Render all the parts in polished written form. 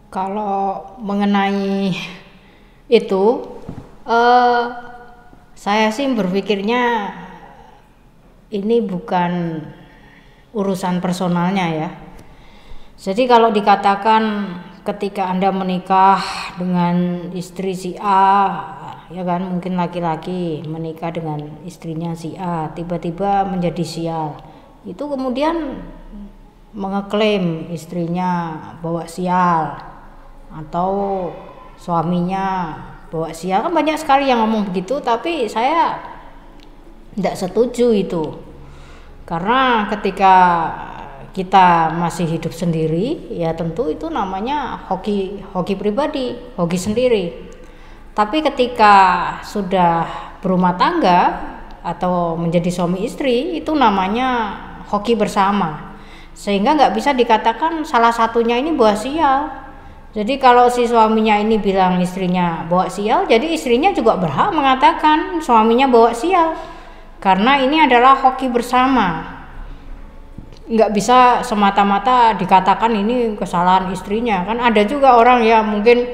Kalau mengenai itu, eh, saya sih berpikirnya ini bukan urusan personalnya ya. Jadi kalau dikatakan ketika Anda menikah dengan istri si A, ya kan, mungkin laki-laki menikah dengan istrinya si A, tiba-tiba menjadi sial. Itu kemudian mengeklaim istrinya bawa sial atau suaminya bawa sial, kan banyak sekali yang ngomong begitu, tapi saya tidak setuju itu. Karena ketika kita masih hidup sendiri, ya tentu itu namanya hoki pribadi, hoki sendiri. Tapi ketika sudah berumah tangga atau menjadi suami istri, itu namanya hoki bersama. Sehingga nggak bisa dikatakan salah satunya ini bawa sial. Jadi kalau si suaminya ini bilang istrinya bawa sial, jadi istrinya juga berhak mengatakan suaminya bawa sial. Karena ini adalah hoki bersama. Nggak bisa semata-mata dikatakan ini kesalahan istrinya. Kan ada juga orang ya mungkin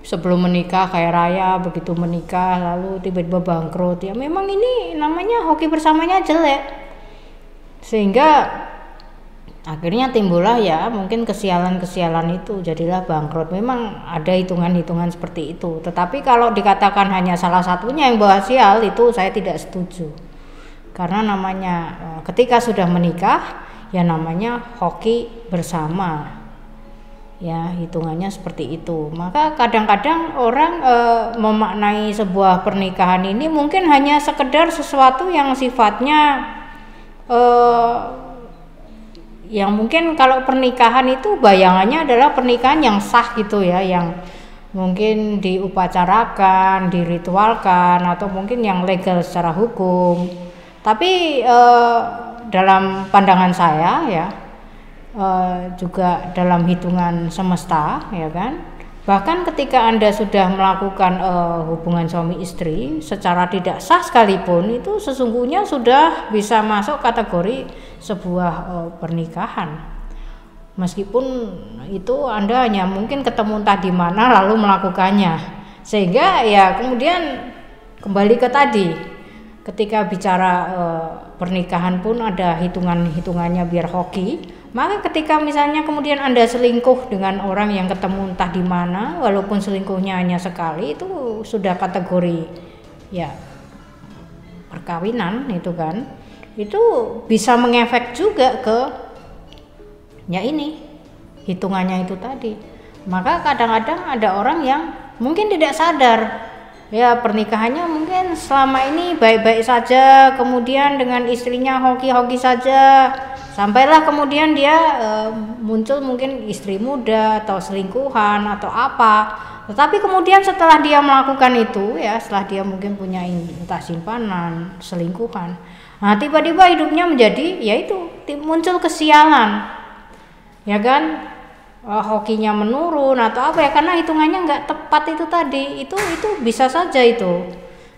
sebelum menikah kaya raya, begitu menikah lalu tiba-tiba bangkrut. Ya memang ini namanya hoki bersamanya jelek. Sehingga akhirnya timbullah ya mungkin kesialan-kesialan itu, jadilah bangkrut. Memang ada hitungan-hitungan seperti itu. Tetapi kalau dikatakan hanya salah satunya yang bawa sial, itu saya tidak setuju. Karena namanya ketika sudah menikah ya namanya hoki bersama. Ya hitungannya seperti itu. Maka kadang-kadang orang memaknai sebuah pernikahan ini mungkin hanya sekedar sesuatu yang sifatnya yang mungkin kalau pernikahan itu bayangannya adalah pernikahan yang sah gitu ya, yang mungkin diupacarakan, diritualkan, atau mungkin yang legal secara hukum. Tapi dalam pandangan saya ya, juga dalam hitungan semesta ya kan, bahkan ketika Anda sudah melakukan hubungan suami istri secara tidak sah sekalipun, itu sesungguhnya sudah bisa masuk kategori sebuah pernikahan. Meskipun itu Anda hanya mungkin ketemu entah di mana lalu melakukannya. Sehingga ya kemudian kembali ke tadi, ketika bicara pernikahan pun ada hitungannya biar hoki. Maka ketika misalnya kemudian Anda selingkuh dengan orang yang ketemu entah di mana, walaupun selingkuhnya hanya sekali, itu sudah kategori ya perkawinan itu kan. Itu bisa mengefek juga ke ya ini hitungannya itu tadi. Maka kadang-kadang ada orang yang mungkin tidak sadar ya pernikahannya mungkin selama ini baik-baik saja, kemudian dengan istrinya hoki-hoki saja, sampailah kemudian dia muncul mungkin istri muda atau selingkuhan atau apa. Tetapi kemudian setelah dia melakukan itu ya, setelah dia mungkin punya entah simpanan, selingkuhan, nah tiba-tiba hidupnya menjadi yaitu muncul kesialan ya kan, hokinya menurun atau apa ya, karena hitungannya nggak tepat itu tadi. Itu bisa saja itu.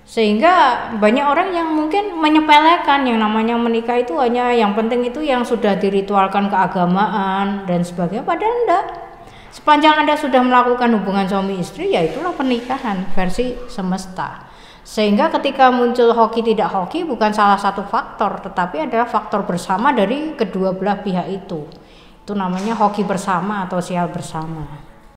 Sehingga banyak orang yang mungkin menyepelekan yang namanya menikah itu hanya yang penting itu yang sudah diritualkan keagamaan dan sebagainya, padahal enggak. Sepanjang Anda sudah melakukan hubungan suami istri, ya itulah pernikahan versi semesta. Sehingga ketika muncul hoki tidak hoki bukan salah satu faktor, tetapi adalah faktor bersama dari kedua belah pihak itu. Itu namanya hoki bersama atau sial bersama.